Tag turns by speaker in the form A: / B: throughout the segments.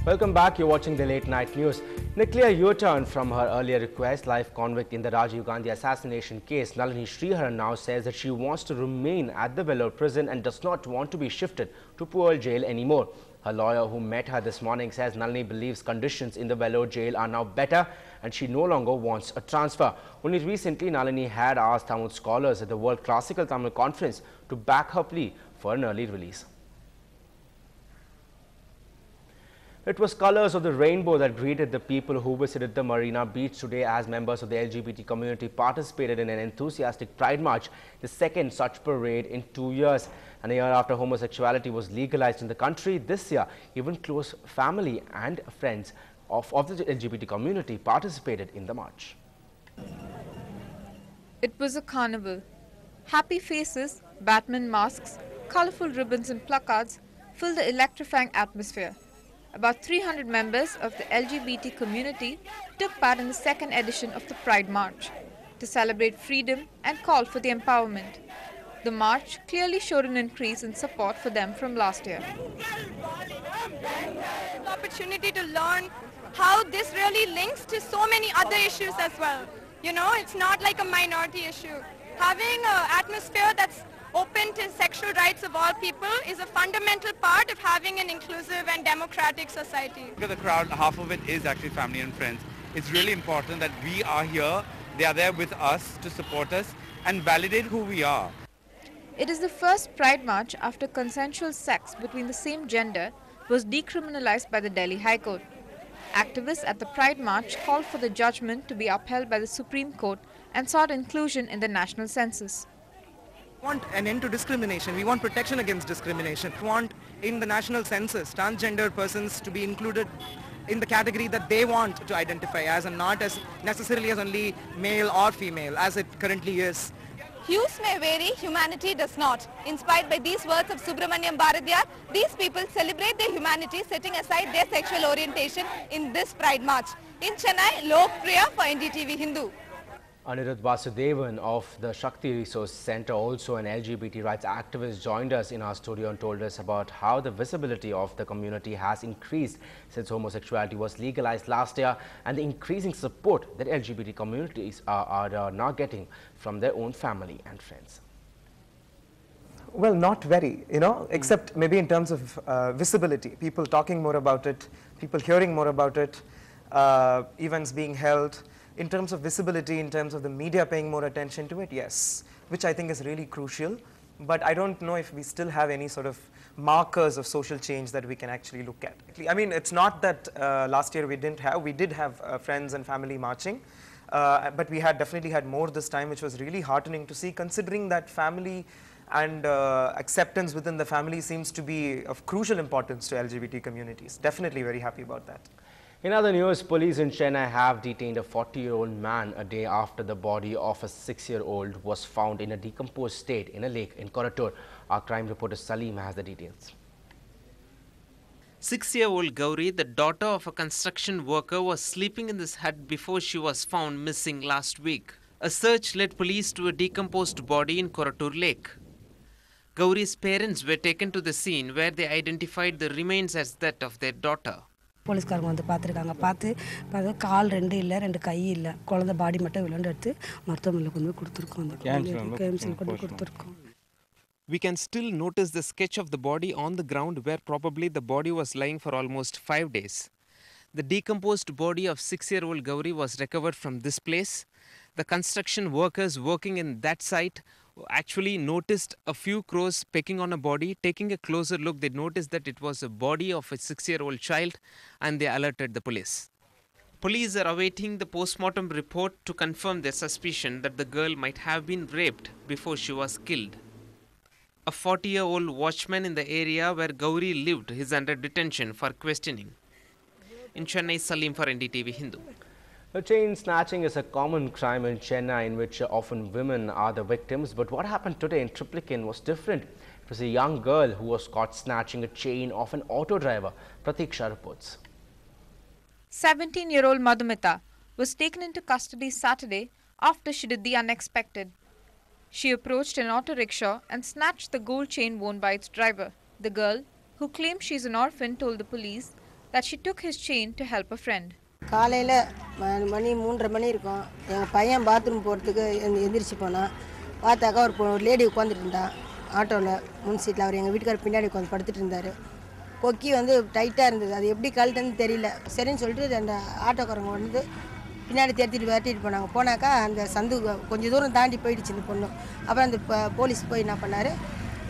A: Welcome back. You're watching the Late Night News. In a clear U-turn from her earlier request, life convict in the Rajiv Gandhi assassination case, Nalini Sriharan now says that she wants to remain at the Vellore prison and does not want to be shifted to Pual jail anymore. Her lawyer, who met her this morning, says Nalini believes conditions in the Vellore jail are now better and she no longer wants a transfer. Only recently, Nalini had asked Tamil scholars at the World Classical Tamil Conference to back her plea for an early release. It was colors of the rainbow that greeted the people who visited the Marina Beach today as members of the LGBT community participated in an enthusiastic Pride March, the second such parade in 2 years. And a year after homosexuality was legalized in the country, this year even close family and friends of the LGBT community participated in the march.
B: It was a carnival. Happy faces, Batman masks, colorful ribbons and placards filled the electrifying atmosphere. About 300 members of the LGBT community took part in the second edition of the Pride March to celebrate freedom and call for the empowerment. The march clearly showed an increase in support for them from last year.
C: The opportunity to learn how this really links to so many other issues as well. You know, it's not like a minority issue. Having an atmosphere that's open to sexual rights of all people is a fundamental part of having an inclusive and democratic society.
D: Look at the crowd, half of it is actually family and friends. It's really important that we are here, they are there with us to support us and validate who we are.
B: It is the first Pride March after consensual sex between the same gender was decriminalized by the Delhi High Court. Activists at the Pride March called for the judgment to be upheld by the Supreme Court and sought inclusion in the national census.
E: We want an end to discrimination. We want protection against discrimination. We want in the national census transgender persons to be included in the category that they want to identify as and not as necessarily as only male or female as it currently is.
C: Hues may vary, humanity does not. Inspired by these words of Subramaniam Bharadiyar, these people celebrate their humanity setting aside their sexual orientation in this Pride March. In Chennai, Lok Priya for NDTV Hindu.
A: Anirudh Vasudevan of the Shakti Resource Center, also an LGBT rights activist, joined us in our studio and told us about how the visibility of the community has increased since homosexuality was legalized last year and the increasing support that LGBT communities are now getting from their own family and friends.
F: Well, not very, except maybe in terms of visibility, people talking more about it, people hearing more about it, events being held. In terms of visibility, in terms of the media paying more attention to it, yes, which I think is really crucial. But I don't know if we still have any sort of markers of social change that we can actually look at. I mean, it's not that last year we did have friends and family marching, but we definitely had more this time, which was really heartening to see, considering that family and acceptance within the family seems to be of crucial importance to LGBT communities. Definitely very happy about that.
A: In other news, police in Chennai have detained a 40-year-old man a day after the body of a 6-year-old was found in a decomposed state in a lake in Korattur. Our crime reporter Salim has the details.
G: 6-year-old Gauri, the daughter of a construction worker, was sleeping in this hut before she was found missing last week. A search led police to a decomposed body in Korattur Lake. Gauri's parents were taken to the scene where they identified the remains as that of their daughter.
H: போலீஸ்காரங்க வந்து பார்த்துருக்காங்க பார்த்து கால் ரெண்டு இல்லை ரெண்டு கை இல்லை குழந்தை பாடி மட்டும் விளையாண்டு எடுத்து மருத்துவமனையில் கொண்டு போய் கொடுத்துருக்கோம் அந்த கேம்ஸில் கொண்டு கொடுத்துருக்கோம்.
G: We can still notice the sketch of the body on the ground where probably the body was lying for almost 5 days. The decomposed body of 6-year-old Gauri was recovered from this place. The construction workers working in that site actually noticed a few crows pecking on a body. Taking a closer look, they noticed that it was a body of a 6-year-old child and they alerted the police. Police are awaiting the postmortem report to confirm their suspicion that the girl might have been raped before she was killed. A 40-year-old watchman in the area where Gauri lived is under detention for questioning. In Chennai, Salim for NDTV Hindu.
A: Chain snatching is a common crime in Chennai in which often women are the victims. But what happened today in Triplicane was different. It was a young girl who was caught snatching a chain of an auto driver. Pratiksha reports.
B: 17-year-old Madhumita was taken into custody Saturday after she did the unexpected. She approached an auto rickshaw and snatched the gold chain worn by its driver. The girl, who claims she's an orphan, told the police that she took his chain to help a friend.
I: காலையில் மணி 3:30 மணி இருக்கும். எங்கள் பையன் bathroom போகிறதுக்கு எந்திரிச்சு போனான். பார்த்தாக்கா ஒரு lady உட்காந்துட்டு இருந்தா ஆட்டோவில் முன் சீட்டில். அவர் எங்கள் வீட்டுக்காரர் பின்னாடி உட்காந்து படுத்துட்டு இருந்தார். கொக்கி வந்து டைட்டாக இருந்தது. அது எப்படி கழட்டுன்னு தெரியல. சரின்னு சொல்லிட்டு அந்த ஆட்டோக்காரங்க வந்து பின்னாடி விரட்டிட்டு போனாங்க. போனாக்கா அந்த சந்து கொஞ்சம் தூரம் தாண்டி போயிடுச்சு இந்த பொண்ணு. அப்புறம் அந்த போலீஸ் போய் என்ன பண்ணார்,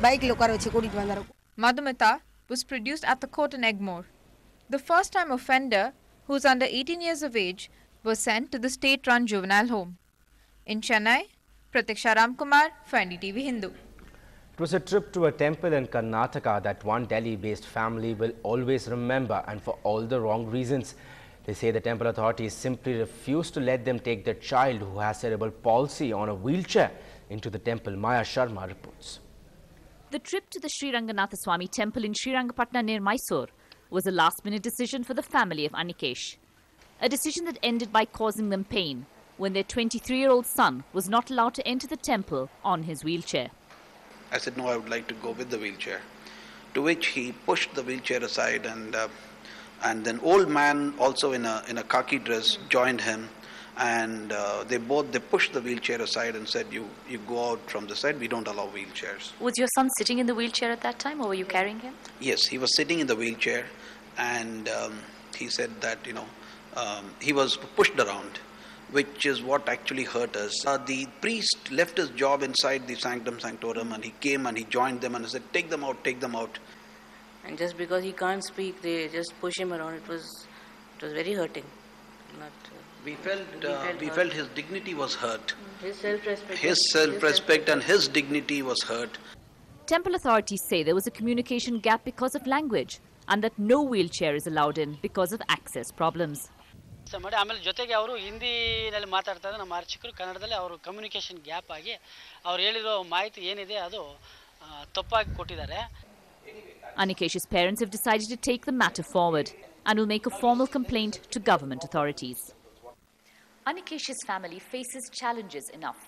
I: பைக்கில் உட்கார வச்சு கூட்டிகிட்டு வந்தார்.
B: Madhumita was produced at the court in Egmore. The first-time offender, who is under 18 years of age, was sent to the state-run juvenile home. In Chennai, Pratiksha Ramkumar for NDTV Hindu.
A: It was a trip to a temple in Karnataka that one Delhi-based family will always remember, and for all the wrong reasons. They say the temple authorities simply refused to let them take their child who has cerebral palsy on a wheelchair into the temple. Maya Sharma reports.
J: The trip to the Sri Ranganatha Swami temple in Srirangapatna near Mysore was a last-minute decision for the family of Anikesh. A decision that ended by causing them pain when their 23-year-old son was not allowed to enter the temple on his wheelchair.
K: I said, no, I would like to go with the wheelchair. To which he pushed the wheelchair aside, and then old man also in a khaki dress joined him, and they pushed the wheelchair aside and said, you go out from the side, we don't allow wheelchairs.
J: Was your son sitting in the wheelchair at that time, or were you carrying him?
K: Yes, he was sitting in the wheelchair, and he said that he was pushed around, which is what actually hurt us. The priest left his job inside the sanctum sanctorum, and he came and he joined them and he said, take them out, take them out.
L: And just because he can't speak, they just push him around. It was very hurting.
K: We felt his dignity was hurt.
L: His self-respect.
K: His self-respect and his dignity was hurt.
J: Temple authorities say there was a communication gap because of language, and that no wheelchair is allowed in because of access problems.
M: ಆಮೇಲೆ ಜೊತೆಗೆ ಅವರು ಹಿಂದಿನಲ್ಲಿ ಮಾತಾಡ್ತಾರೆ, ನಮ್ಮ ಅರ್ಚಕರು ಕನ್ನಡದಲ್ಲಿ ಅವರು communication gap ಆಗಿ ಅವರು ಹೇಳಿರೋ ಮಾಹಿತಿ ಏನಿದೆ ಅದು ತಪ್ಪಾಗಿ ಕೊಟ್ಟಿದ್ದಾರೆ.
J: Anikesh's parents have decided to take the matter forward and will make a formal complaint to government authorities. Anikesh's family faces challenges enough.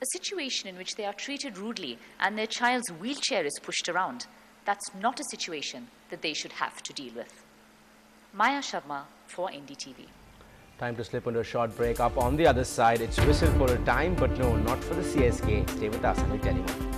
J: A situation in which they are treated rudely and their child's wheelchair is pushed around. That's not a situation that they should have to deal with. Maya Sharma for NDTV.
A: Time to slip into a short break. Up on the other side, it's whistle for a time, but no, not for the CSK. Stay with us and we'll tell you more.